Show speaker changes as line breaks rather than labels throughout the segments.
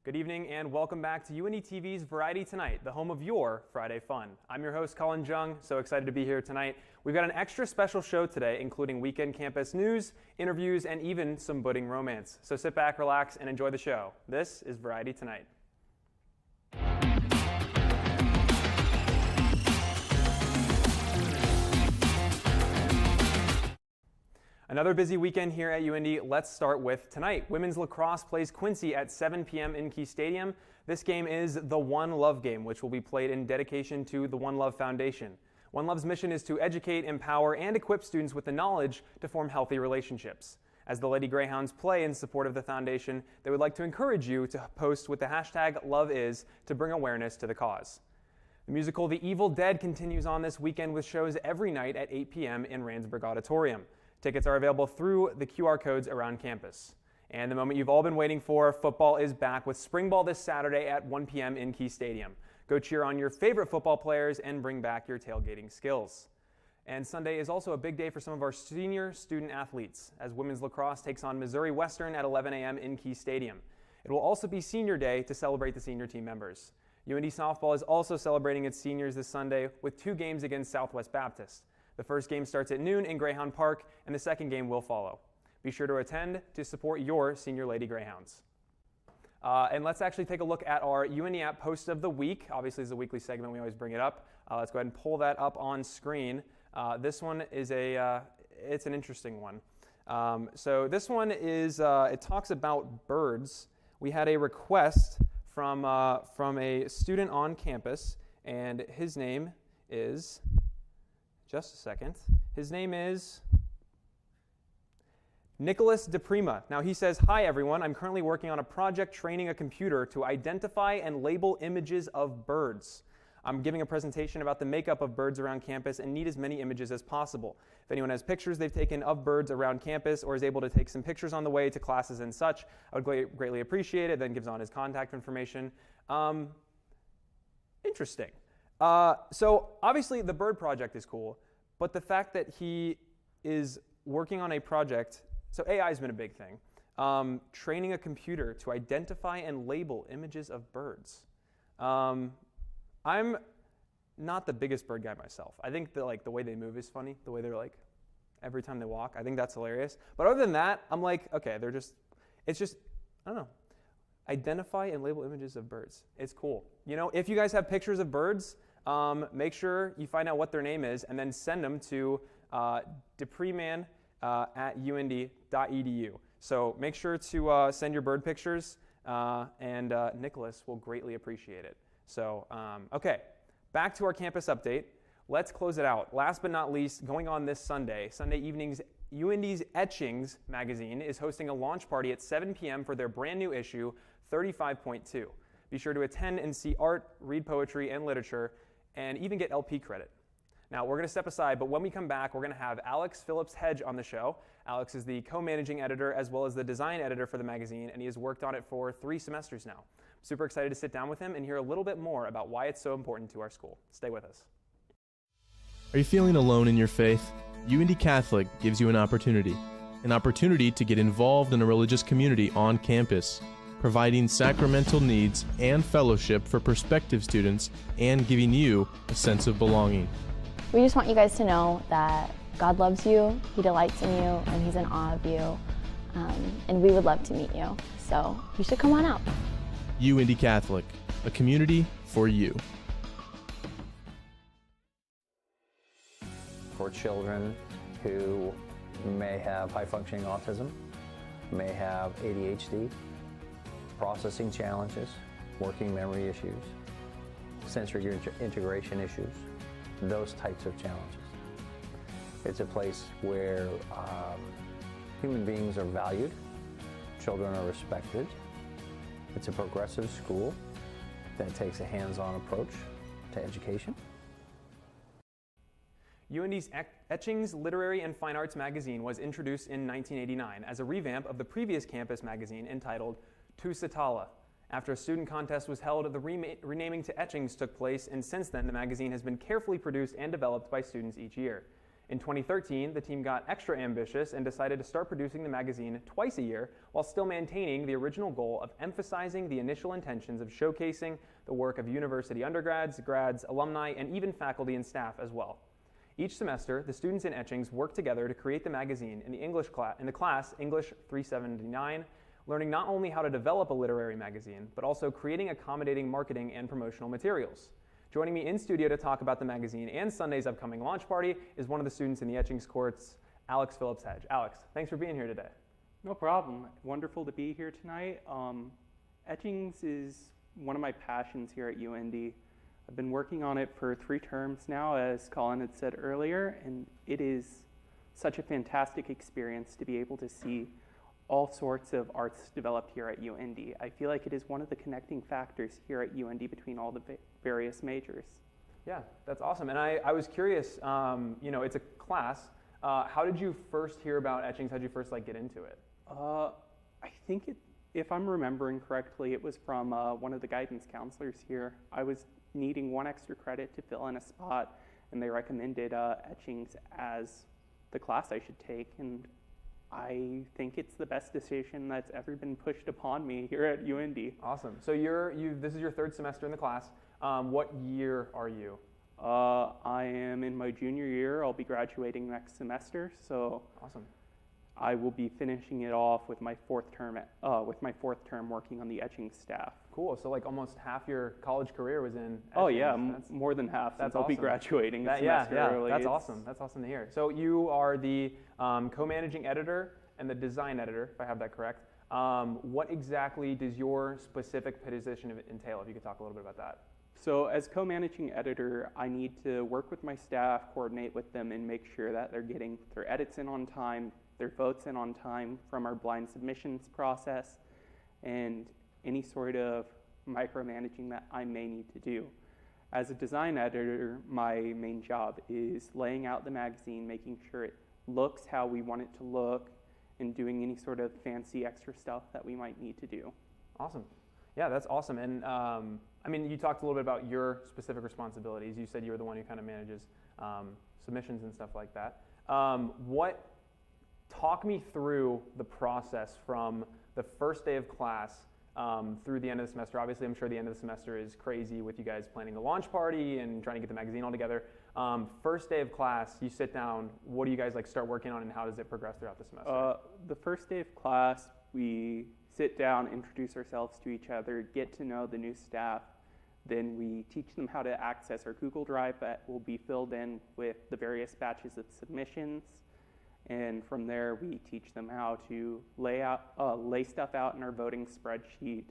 Good evening and welcome back to UINDY TV's Variety Tonight, the home of your Friday fun. I'm your host, Colin Jung, so excited to be here tonight. We've got an extra special show today, including weekend campus news, interviews, and even some budding romance. So sit back, relax, and enjoy the show. This is Variety Tonight. Another busy weekend here at UINDY. Let's start with tonight. Women's lacrosse plays Quincy at 7 p.m. in Key Stadium. This game is the One Love game, which will be played in dedication to the One Love Foundation. One Love's mission is to educate, empower, and equip students with the knowledge to form healthy relationships. As the Lady Greyhounds play in support of the foundation, they would like to encourage you to post with the hashtag #LoveIs to bring awareness to the cause. The musical The Evil Dead continues on this weekend with shows every night at 8 p.m. in Randsburg Auditorium. Tickets are available through the QR codes around campus. And the moment you've all been waiting for, football is back with spring ball this Saturday at 1 p.m. in Key Stadium. Go cheer on your favorite football players and bring back your tailgating skills. And Sunday is also a big day for some of our senior student athletes, as women's lacrosse takes on Missouri Western at 11 a.m. in Key Stadium. It will also be senior day to celebrate the senior team members. UINDY softball is also celebrating its seniors this Sunday with 2 games against Southwest Baptist. The first game starts at noon in Greyhound Park, and the second game will follow. Be sure to attend to support your senior Lady Greyhounds. And let's actually take a look at our UINDY app post of the week. Obviously, it's a weekly segment. We always bring it up. Let's go ahead and pull that up on screen. This one is it's an interesting one. So this one is, it talks about birds. We had a request from a student on campus, and his name is... Just a second. His name is Nicholas DePrima. Now he says, "Hi everyone, I'm currently working on a project training a computer to identify and label images of birds. I'm giving a presentation about the makeup of birds around campus and need as many images as possible. If anyone has pictures they've taken of birds around campus or is able to take some pictures on the way to classes and such, I would greatly appreciate it." Then gives on his contact information. Interesting. So obviously the bird project is cool, but the fact that he is working on a project, so AI has been a big thing, training a computer to identify and label images of birds. I'm not the biggest bird guy myself. I think that the way they move is funny, the way they're every time they walk. I think that's hilarious. But other than that, I'm okay, it's just, I don't know. Identify and label images of birds. It's cool. You know, if you guys have pictures of birds, make sure you find out what their name is and then send them to depreman at uindy.edu. So make sure to send your bird pictures, and Nicholas will greatly appreciate it. So, okay, back to our campus update. Let's close it out. Last but not least, going on this Sunday evenings, UINDY's Etchings magazine is hosting a launch party at 7 p.m. for their brand new issue, 35.2. Be sure to attend and see art, read poetry and literature, and even get LP credit. Now, we're going to step aside, but when we come back, we're going to have Alex Phillips-Hedge on the show. Alex is the co-managing editor as well as the design editor for the magazine, and he has worked on it for 3 semesters now. I'm super excited to sit down with him and hear a little bit more about why it's so important to our school. Stay with us.
Are you feeling alone in your faith? UINDY Catholic gives you an opportunity to get involved in a religious community on campus, providing sacramental needs and fellowship for prospective students and giving you a sense of belonging.
We just want you guys to know that God loves you, He delights in you, and He's in awe of you, and we would love to meet you, so you should come on out.
UINDY Catholic, a community for you.
For children who may have high-functioning autism, may have ADHD, processing challenges, working memory issues, sensory integration issues, those types of challenges. It's a place where human beings are valued, children are respected. It's a progressive school that takes a hands-on approach to education.
UINDY's Etchings Literary and Fine Arts magazine was introduced in 1989 as a revamp of the previous campus magazine entitled Tu Satala. After a student contest was held, the renaming to Etchings took place, and since then the magazine has been carefully produced and developed by students each year. In 2013, the team got extra ambitious and decided to start producing the magazine twice a year while still maintaining the original goal of emphasizing the initial intentions of showcasing the work of university undergrads, grads, alumni, and even faculty and staff as well. Each semester, the students in Etchings work together to create the magazine in the class English 379, learning not only how to develop a literary magazine, but also creating accommodating marketing and promotional materials. Joining me in studio to talk about the magazine and Sunday's upcoming launch party is one of the students in the Etchings course, Alex Phillips-Hedge. Alex, thanks for being here today.
No problem. Wonderful to be here tonight. Etchings is one of my passions here at UINDY. I've been working on it for 3 terms now, as Colin had said earlier, and it is such a fantastic experience to be able to see all sorts of arts developed here at UINDY. I feel like it is one of the connecting factors here at UINDY between all the various majors.
Yeah, that's awesome. And I was curious, it's a class. How did you first hear about Etchings? How did you first get into it?
I think if I'm remembering correctly, it was from one of the guidance counselors here. I was needing 1 extra credit to fill in a spot, and they recommended Etchings as the class I should take, and I think it's the best decision that's ever been pushed upon me here at UINDY.
Awesome. So this is your 3rd semester in the class. What year are you?
I am in my junior year. I'll be graduating next semester, so
awesome.
I will be finishing it off with my 4th term working on the Etchings staff.
Cool. So almost half your college career was in Etchings.
Oh yeah, more than half. Since I'll be graduating a semester early.
That's awesome. That's awesome to hear. So you are the co-managing editor and the design editor, if I have that correct. What exactly does your specific position entail? If you could talk a little bit about that.
So as co-managing editor, I need to work with my staff, coordinate with them, and make sure that they're getting their edits in on time, their votes in on time from our blind submissions process, and any sort of micromanaging that I may need to do. As a design editor, my main job is laying out the magazine, making sure it looks how we want it to look, and doing any sort of fancy extra stuff that we might need to do.
Awesome. Yeah, that's awesome. And you talked a little bit about your specific responsibilities. You said you were the one who kind of manages submissions and stuff like that. Talk me through the process from the first day of class through the end of the semester. Obviously, I'm sure the end of the semester is crazy with you guys planning the launch party and trying to get the magazine all together. First day of class, you sit down. What do you guys start working on, and how does it progress throughout the semester?
The first day of class, we sit down, introduce ourselves to each other, get to know the new staff. Then we teach them how to access our Google Drive that will be filled in with the various batches of submissions. And from there, we teach them how to lay stuff out in our voting spreadsheet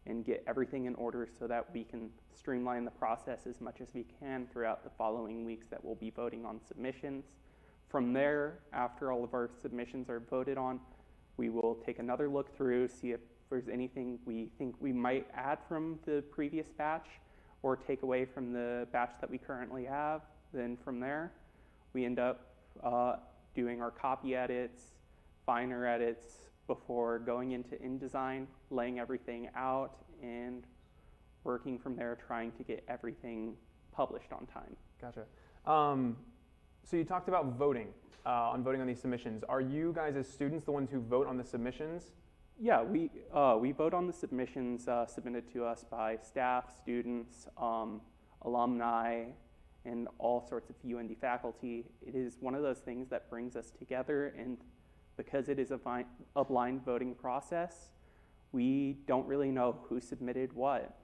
and get everything in order so that we can streamline the process as much as we can throughout the following weeks that we'll be voting on submissions. From there, after all of our submissions are voted on, we will take another look through, see if there's anything we think we might add from the previous batch or take away from the batch that we currently have. Then from there, we end up doing our copy edits, finer edits before going into InDesign, laying everything out, and working from there, trying to get everything published on time.
Gotcha. So you talked about voting on these submissions. Are you guys as students the ones who vote on the submissions?
Yeah, we vote on the submissions submitted to us by staff, students, alumni, and all sorts of UINDY faculty. It is one of those things that brings us together, and because it is a blind voting process, we don't really know who submitted what.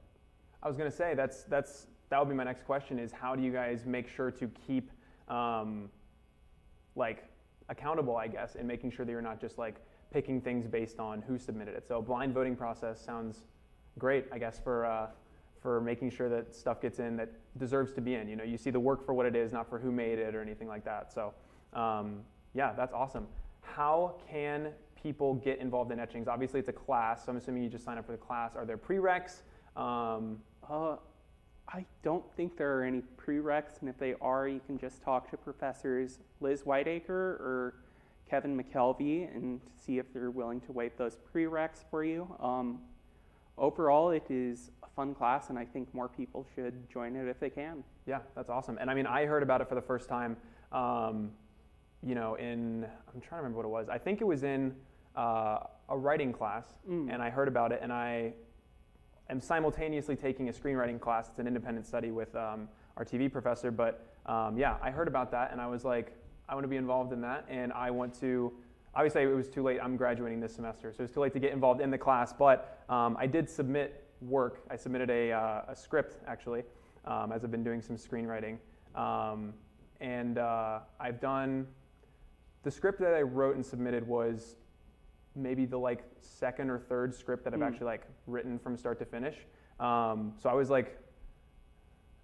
I was going to say that would be my next question: is how do you guys make sure to keep accountable, I guess, and making sure that you're not just picking things based on who submitted it? So a blind voting process sounds great, I guess, for making sure that stuff gets in that deserves to be in. You see the work for what it is, not for who made it or anything like that. So yeah, that's awesome. How can people get involved in Etchings? Obviously it's a class, so I'm assuming you just sign up for the class. Are there prereqs?
I don't think there are any prereqs, and if they are, you can just talk to Professors Liz Whiteacre or Kevin McKelvey and see if they're willing to waive those prereqs for you. Overall, it is a fun class, and I think more people should join it if they can.
Yeah, that's awesome. And I heard about it for the first time you know, I'm trying to remember what it was. I think it was in a writing class, and I heard about it, and I am simultaneously taking a screenwriting class. It's an independent study with our TV professor, but yeah, I heard about that, and I was like, I want to be involved in that, and I want to, obviously it was too late, I'm graduating this semester, so it was too late to get involved in the class, but I did submit work. I submitted a script, actually, as I've been doing some screenwriting, and I've done, the script that I wrote and submitted was maybe the like second or third script that I've actually like written from start to finish. So I was like,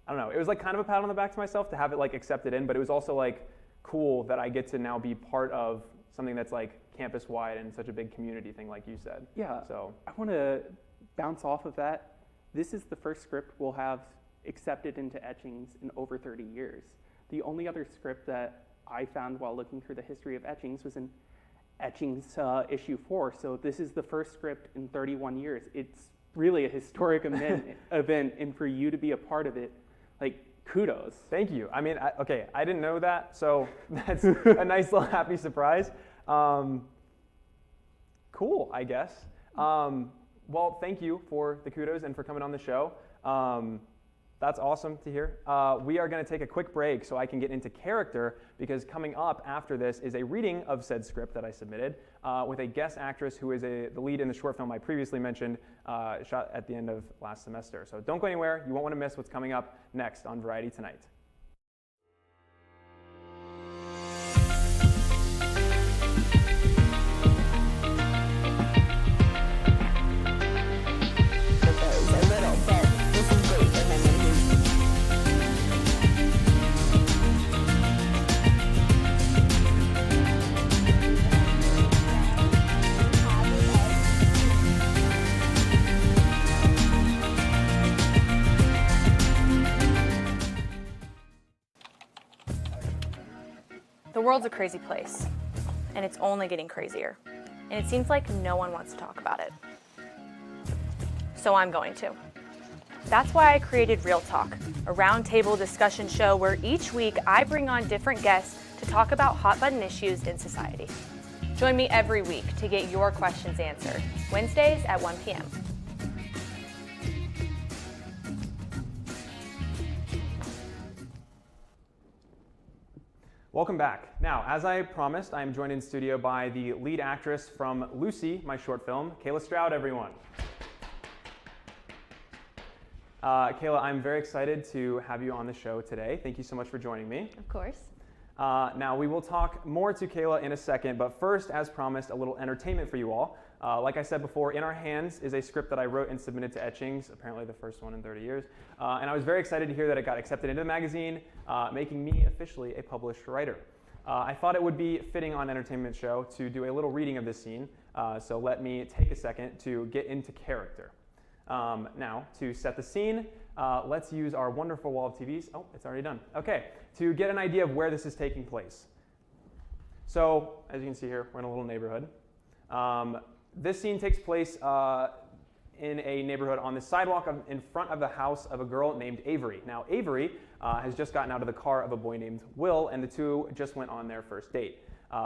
I don't know, it was like kind of a pat on the back to myself to have it like accepted in, but it was also like cool that I get to now be part of something that's like campus wide and such a big community thing like you said.
Yeah,
so
I want to bounce off of that. This is the first script we'll have accepted into etchings in over 30 years. The only other script that I found while looking through the history of etchings was in etchings issue 4. So this is the first script in 31 years. It's really a historic event, and for you to be a part of it, like, kudos.
Thank you. I mean, okay, I didn't know that, so that's a nice little happy surprise. Cool, I guess. Well, thank you for the kudos and for coming on the show. That's awesome to hear. We are going to take a quick break so I can get into character, because coming up after this is a reading of said script that I submitted with a guest actress who is the lead in the short film I previously mentioned, shot at the end of last semester. So don't go anywhere. You won't want to miss what's coming up next on Variety Tonight.
The world's a crazy place, and it's only getting crazier. And it seems like no one wants to talk about it. So I'm going to. That's why I created Real Talk, a roundtable discussion show where each week I bring on different guests to talk about hot-button issues in society. Join me every week to get your questions answered, Wednesdays at 1 p.m.
Welcome back. Now, as I promised, I am joined in studio by the lead actress from Lucy, my short film, Kayla Stroud, everyone. Kayla, I'm very excited to have you on the show today. Thank you so much for joining me.
Of course.
Now, we will talk more to Kayla in a second, but first, as promised, a little entertainment for you all. Like I said before, in our hands is a script that I wrote and submitted to etchings, apparently the first one in 30 years. And I was very excited to hear that it got accepted into the magazine, making me officially a published writer. I thought it would be fitting on Entertainment Show to do a little reading of this scene, so let me take a second to get into character. Now, to set the scene, let's use our wonderful wall of TVs. Oh, it's already done. Okay, to get an idea of where this is taking place. So, as you can see here, we're in a little neighborhood. This scene takes place in a neighborhood on the sidewalk in front of the house of a girl named Avery. Now, Avery has just gotten out of the car of a boy named Will, and the two just went on their first date.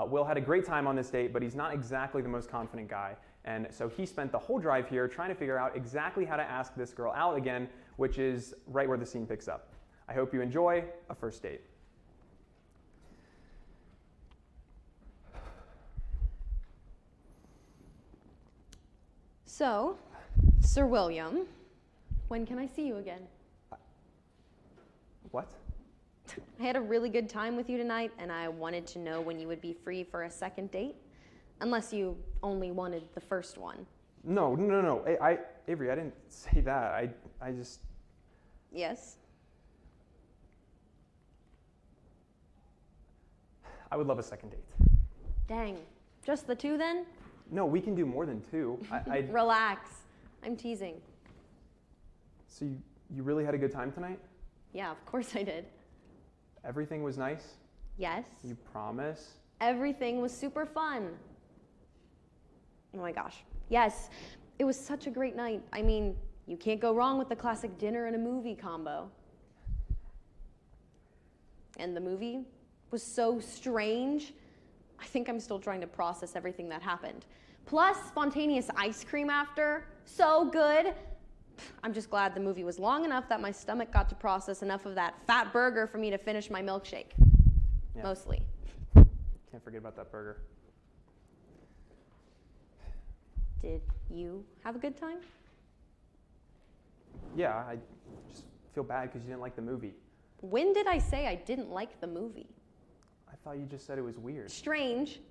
Will had a great time on this date, but he's not exactly the most confident guy. And so he spent the whole drive here trying to figure out exactly how to ask this girl out again, which is right where the scene picks up. I hope you enjoy A First Date.
So, Sir William, when can I see you again?
What?
I had a really good time with you tonight, and I wanted to know when you would be free for a second date. Unless you only wanted the first one.
No. Avery, I didn't say that. I just...
Yes?
I would love a second date.
Dang. Just the two then?
No, we can do more than two.
Relax. I'm teasing.
So you really had a good time tonight?
Yeah, of course I did.
Everything was nice?
Yes.
You promise?
Everything was super fun. Oh my gosh. Yes, it was such a great night. I mean, you can't go wrong with the classic dinner and a movie combo. And the movie was so strange. I think I'm still trying to process everything that happened. Plus, spontaneous ice cream after. So good. I'm just glad the movie was long enough that my stomach got to process enough of that fat burger for me to finish my milkshake.
Yeah.
Mostly.
Can't forget about that burger.
Did you have a good time?
Yeah, I just feel bad because you didn't like the movie.
When did I say I didn't like the movie?
I thought you just said it was weird.
Strange.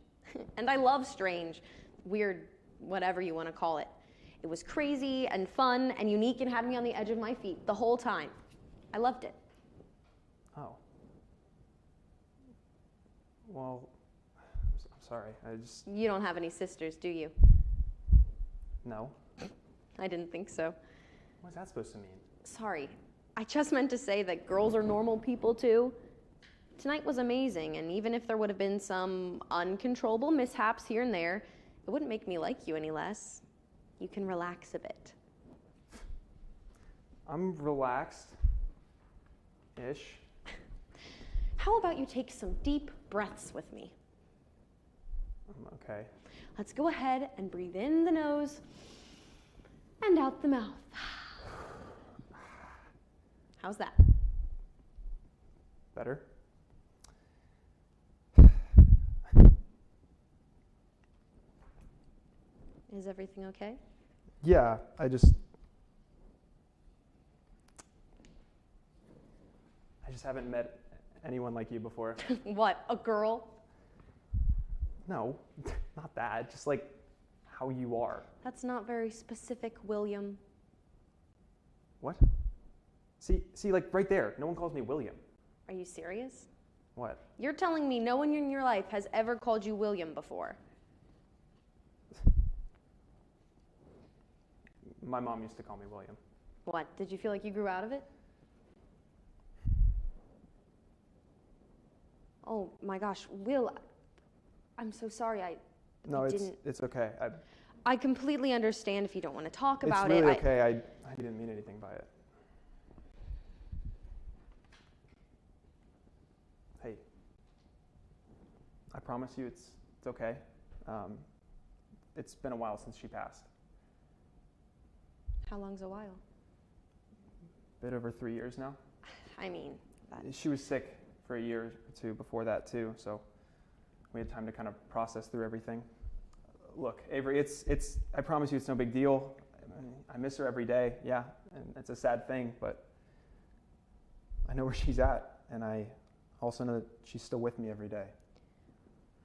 And I love strange. Weird, whatever you want to call it. It was crazy and fun and unique and had me on the edge of my feet the whole time. I loved it.
Oh. Well, I'm sorry.
You don't have any sisters, do you?
No.
I didn't think so.
What's that supposed to mean?
Sorry. I just meant to say that girls are normal people too. Tonight was amazing, and even if there would have been some uncontrollable mishaps here and there, it wouldn't make me like you any less. You can relax a bit.
I'm relaxed-ish.
How about you take some deep breaths with me?
Okay.
Let's go ahead and breathe in the nose and out the mouth. How's that?
Better?
Is everything okay?
Yeah, I just haven't met anyone like you before.
What, a girl?
No, not that. Just like how you are.
That's not very specific, William.
What? See, like right there. No one calls me William.
Are you serious?
What?
You're telling me no one in your life has ever called you William before?
My mom used to call me William.
What, did you feel like you grew out of it? Oh my gosh, Will, I'm so sorry.
No,
didn't.
it's okay.
I completely understand if you don't want to talk about
it's really
it.
okay. I didn't mean anything by it. Hey, I promise you it's okay. It's been a while since she passed.
How long's a while?
Bit over 3 years now.
I mean,
She was sick for a year or two before that too, so we had time to kind of process through everything. Look, Avery, I promise you it's no big deal. I miss her every day, yeah, and it's a sad thing, but I know where she's at, and I also know that she's still with me every day.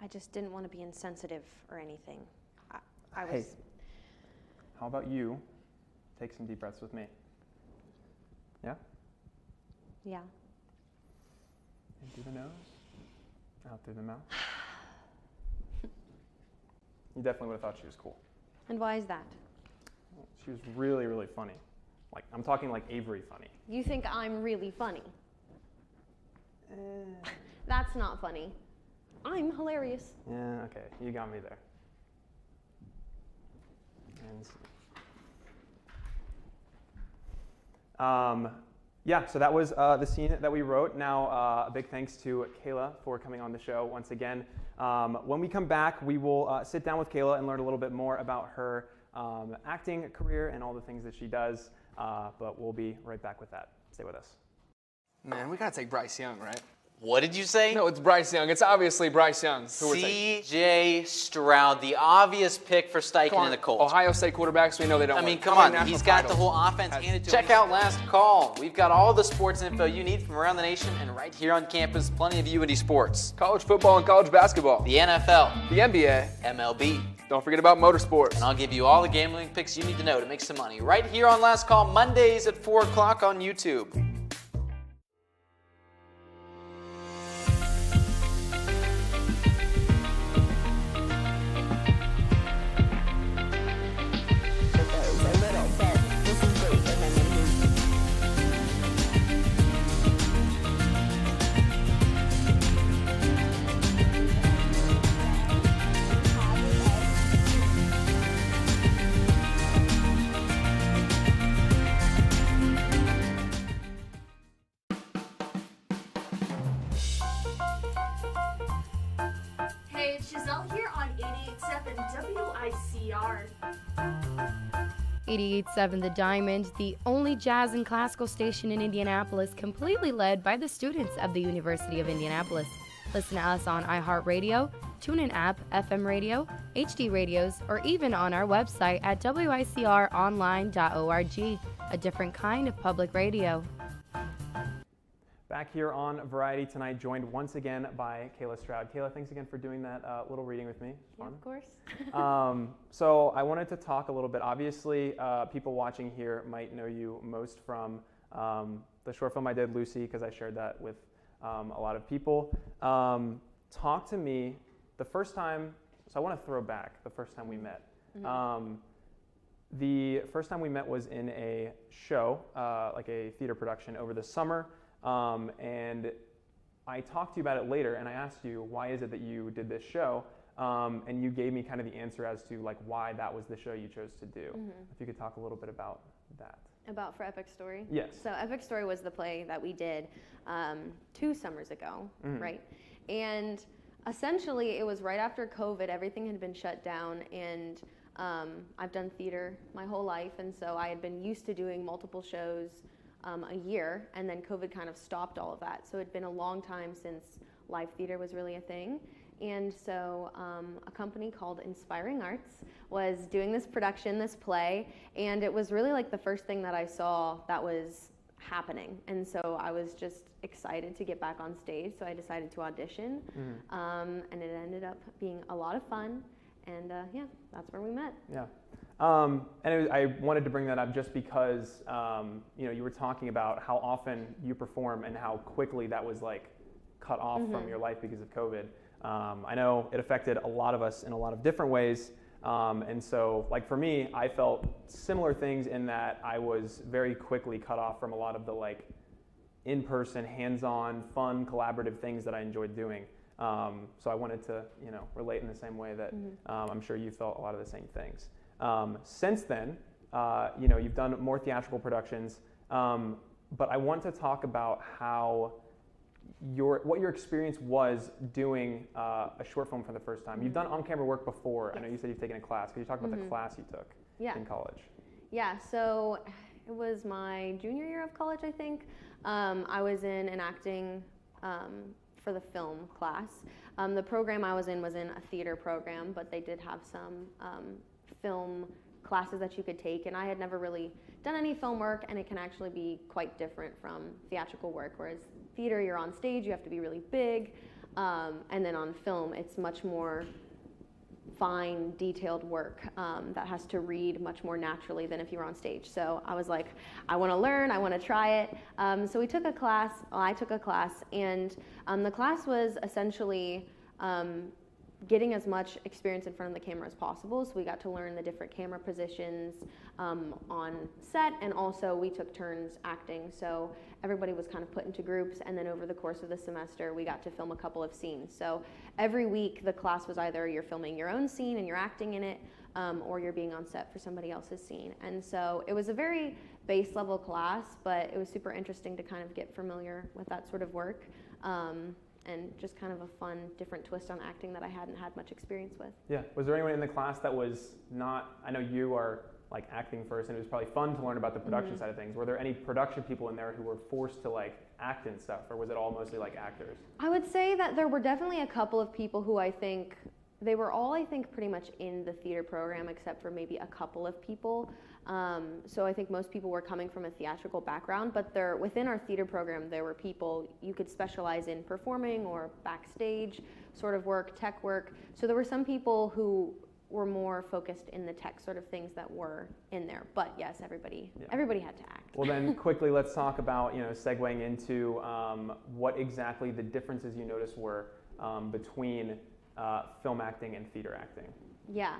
I just didn't want to be insensitive or anything. I was...
Hey, how about you take some deep breaths with me? Yeah?
Yeah.
In through the nose, out through the mouth. You definitely would have thought she was cool.
And why is that?
She was really, really funny. Like, I'm talking like Avery funny.
You think I'm really funny? That's not funny. I'm hilarious.
Yeah, okay, you got me there. And yeah, so that was the scene that we wrote. Now, a big thanks to Kayla for coming on the show once again. When we come back, we will sit down with Kayla and learn a little bit more about her acting career and all the things that she does. But we'll be right back with that. Stay with us.
Man, we gotta take Bryce Young, right?
What did you say?
No, it's Bryce Young. It's obviously Bryce Young. Who we're taking.
C.J. Stroud, the obvious pick for Steichen and the Colts.
Ohio State quarterbacks, we know they don't
I mean,
win.
come on. He's got the whole offense handed to him. Check out Last Call. We've got all the sports info you need from around the nation and right here on campus. Plenty of UINDY sports.
College football and college basketball.
The NFL.
The NBA.
MLB.
Don't forget about motorsports.
And I'll give you all the gambling picks you need to know to make some money right here on Last Call, Mondays at 4 o'clock on YouTube.
here on 88.7 WICR.
88.7 The Diamond, the only jazz and classical station in Indianapolis, completely led by the students of the University of Indianapolis. Listen to us on iHeartRadio, TuneIn app, FM radio, HD radios, or even on our website at wicronline.org, a different kind of public radio.
Back here on Variety tonight, joined once again by Kayla Stroud. Kayla, thanks again for doing that little reading with me.
Yeah, of course.
So I wanted to talk a little bit. Obviously, people watching here might know you most from the short film I did, Lucy, because I shared that with a lot of people. Talk to me the first time, so I want to throw back the first time we met. Mm-hmm. The first time we met was in a show, like a theater production over the summer. And I talked to you about it later, and I asked you, why is it that you did this show? And you gave me kind of the answer as to like why that was the show you chose to do. Mm-hmm. If you could talk a little bit about that.
About for Epic Story?
Yes.
So Epic Story was the play that we did 2 summers ago, mm-hmm. right? And essentially it was right after COVID, everything had been shut down, and I've done theater my whole life, and so I had been used to doing multiple shows a year, and then COVID kind of stopped all of that. So it'd been a long time since live theater was really a thing. And so a company called Inspiring Arts was doing this production, this play, and it was really like the first thing that I saw that was happening. And so I was just excited to get back on stage, so I decided to audition. Mm-hmm. And it ended up being a lot of fun, and yeah, that's where we met.
Yeah. And I wanted to bring that up just because, you were talking about how often you perform and how quickly that was like cut off mm-hmm. from your life because of COVID. I know it affected a lot of us in a lot of different ways. And so like for me, I felt similar things in that I was very quickly cut off from a lot of the like in-person, hands-on, fun, collaborative things that I enjoyed doing. So I wanted to, relate in the same way that mm-hmm. I'm sure you felt a lot of the same things. Since then, you've done more theatrical productions, but I want to talk about how what your experience was doing a short film for the first time. Mm-hmm. You've done on-camera work before. Yes. I know you said you've taken a class. Could you talk about mm-hmm. the class you took in college?
Yeah, so it was my junior year of college, I think. I was in an acting for the film class. The program I was in a theater program, but they did have some film classes that you could take, and I had never really done any film work, and it can actually be quite different from theatrical work, whereas theater, you're on stage, you have to be really big, and then on film, it's much more fine, detailed work that has to read much more naturally than if you were on stage. So I was like, I want to learn, I want to try it. So we took a class, I took a class, and the class was essentially getting as much experience in front of the camera as possible. So we got to learn the different camera positions on set, and also we took turns acting. So everybody was kind of put into groups, and then over the course of the semester, we got to film a couple of scenes. So every week, the class was either you're filming your own scene and you're acting in it, or you're being on set for somebody else's scene. And so it was a very base level class, but it was super interesting to kind of get familiar with that sort of work. And just kind of a fun, different twist on acting that I hadn't had much experience with.
Yeah. Was there anyone in the class that was not, I know you are like acting first, and it was probably fun to learn about the production mm-hmm. side of things. Were there any production people in there who were forced to like act and stuff, or was it all mostly like actors?
I would say that there were definitely a couple of people who I think, they were all, I think, pretty much in the theater program, except for maybe a couple of people. So I think most people were coming from a theatrical background, but within our theater program, there were people you could specialize in performing or backstage sort of work, tech work. So there were some people who were more focused in the tech sort of things that were in there. But yes, everybody had to act.
Well, then quickly let's talk about, segueing into what exactly the differences you noticed were between film acting and theater acting.
Yeah.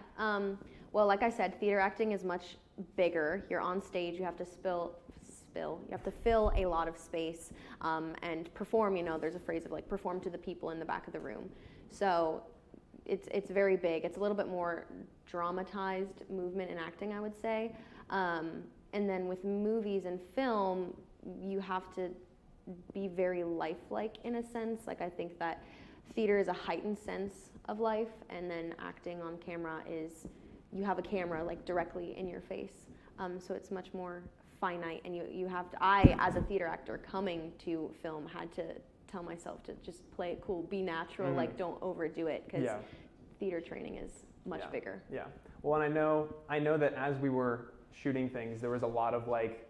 Well, like I said, theater acting is much bigger. You're on stage. You have to you have to fill a lot of space and perform. There's a phrase of like perform to the people in the back of the room. So it's very big. It's a little bit more dramatized movement in acting, I would say. And then with movies and film, you have to be very lifelike in a sense. Like I think that theater is a heightened sense of life, and then acting on camera is you have a camera like directly in your face. So it's much more finite, and you have to, I, as a theater actor coming to film, had to tell myself to just play it cool, be natural, like don't overdo it, because theater training is much bigger.
Yeah. Well, and I know that as we were shooting things, there was a lot of like,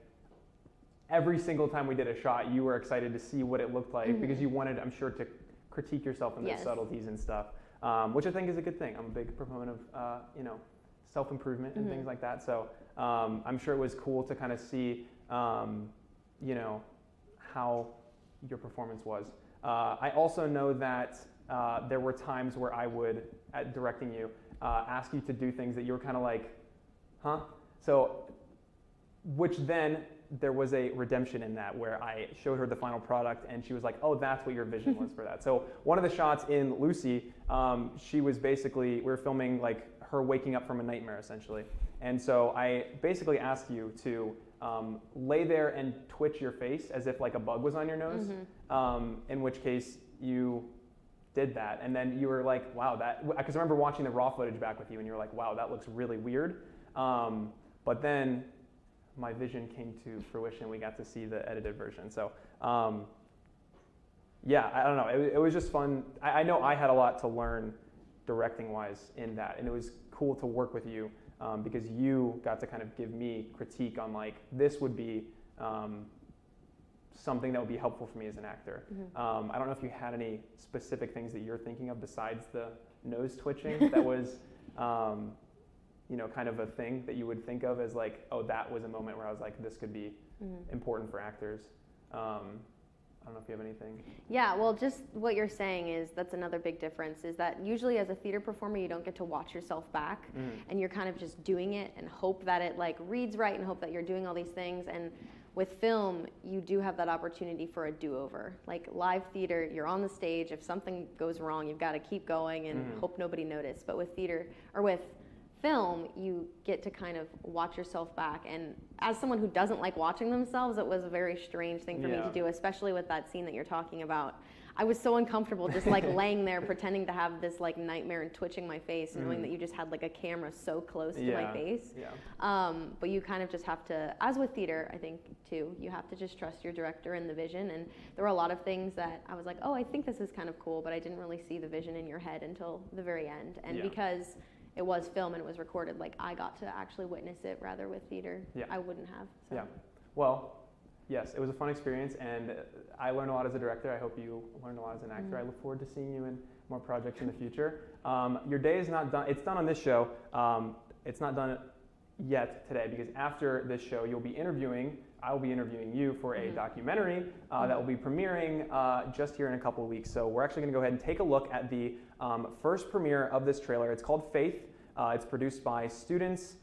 every single time we did a shot, you were excited to see what it looked like because you wanted, I'm sure, to critique yourself in the subtleties and stuff, which I think is a good thing. I'm a big proponent of, self-improvement and things like that. So I'm sure it was cool to kind of see, how your performance was. I also know that there were times where I would, at directing you, ask you to do things that you were kind of like, huh? So, which then there was a redemption in that where I showed her the final product and she was like, oh, that's what your vision was for that. So one of the shots in Lucy, she was basically, we were filming like her waking up from a nightmare essentially. And so I basically asked you to lay there and twitch your face as if like a bug was on your nose, in which case you did that. And then you were like, wow, because I remember watching the raw footage back with you and you were like, wow, that looks really weird. But then my vision came to fruition. We got to see the edited version. So yeah, I don't know. It was just fun. I know I had a lot to learn directing wise in that. And it was cool to work with you because you got to kind of give me critique on like, this would be something that would be helpful for me as an actor. I don't know if you had any specific things that you're thinking of besides the nose twitching that was, kind of a thing that you would think of as like, oh, that was a moment where I was like, this could be important for actors. I don't know if you have anything.
Yeah, well, just what you're saying is that's another big difference is that usually as a theater performer, you don't get to watch yourself back and you're kind of just doing it and hope that it like reads right and hope that you're doing all these things. And with film, you do have that opportunity for a do-over. Like live theater, you're on the stage. If something goes wrong, you've got to keep going and hope nobody noticed. But with theater, or with film, you get to kind of watch yourself back. And as someone who doesn't like watching themselves, it was a very strange thing for me to do, especially with that scene that you're talking about. I was so uncomfortable just like laying there pretending to have this like nightmare and twitching my face, knowing that you just had like a camera so close to my face. But you kind of just have to, as with theater, I think too, you have to just trust your director and the vision. And there were a lot of things that I was like, oh, I think this is kind of cool, but I didn't really see the vision in your head until the very end. And because it was film and it was recorded, like I got to actually witness it, rather with theater, I wouldn't have. So.
Yeah. Well, yes, it was a fun experience, and I learned a lot as a director. I hope you learned a lot as an actor. I look forward to seeing you in more projects in the future. Your day is not done. It's done on this show. It's not done yet today because after this show, I'll be interviewing you for a documentary that will be premiering just here in a couple of weeks. So we're actually going to go ahead and take a look at the first premiere of this trailer. It's called Faith. It's produced by students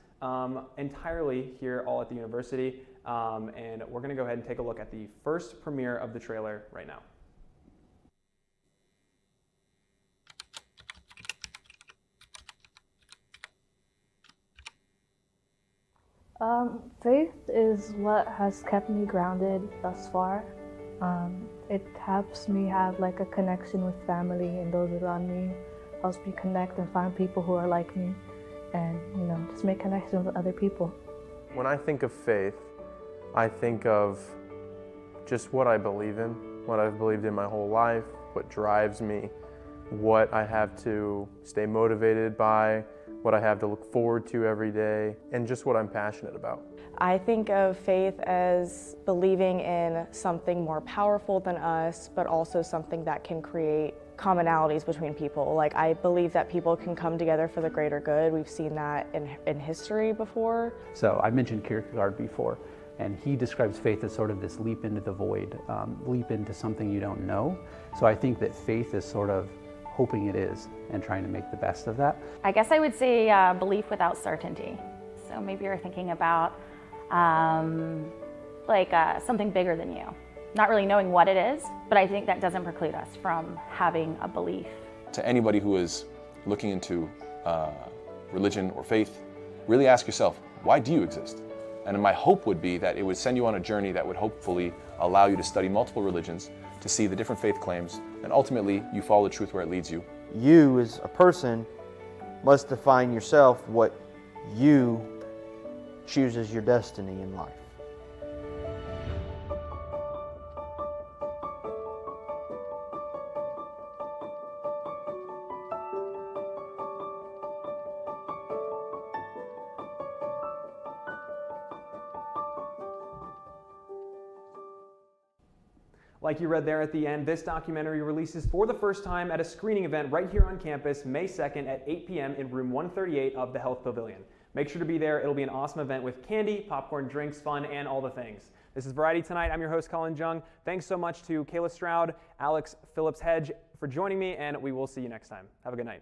entirely here all at the university. And we're going to go ahead and take a look at the first premiere of the trailer right now.
Faith is what has kept me grounded thus far. It helps me have like a connection with family and those around me, helps me connect and find people who are like me, and just make connections with other people.
When I think of faith, I think of just what I believe in, what I've believed in my whole life, what drives me, what I have to stay motivated by, what I have to look forward to every day, and just what I'm passionate about.
I think of faith as believing in something more powerful than us, but also something that can create commonalities between people. Like, I believe that people can come together for the greater good. We've seen that in history before.
So I mentioned Kierkegaard before, and he describes faith as sort of this leap into the void, leap into something you don't know. So I think that faith is sort of hoping it is and trying to make the best of that.
I guess I would say belief without certainty. So maybe you're thinking about something bigger than you. Not really knowing what it is, but I think that doesn't preclude us from having a belief.
To anybody who is looking into religion or faith, really ask yourself, why do you exist? And my hope would be that it would send you on a journey that would hopefully allow you to study multiple religions, to see the different faith claims, and ultimately you follow the truth where it leads you.
you as a person must define yourself what you choose as your destiny in life.
Like you read there at the end, this documentary releases for the first time at a screening event right here on campus, May 2nd at 8 p.m. in room 138 of the Health Pavilion. Make sure to be there. It'll be an awesome event with candy, popcorn, drinks, fun, and all the things. This is Variety Tonight. I'm your host, Colin Jung. Thanks so much to Kayla Stroud, Alex Phillips-Hedge for joining me, and we will see you next time. Have a good night.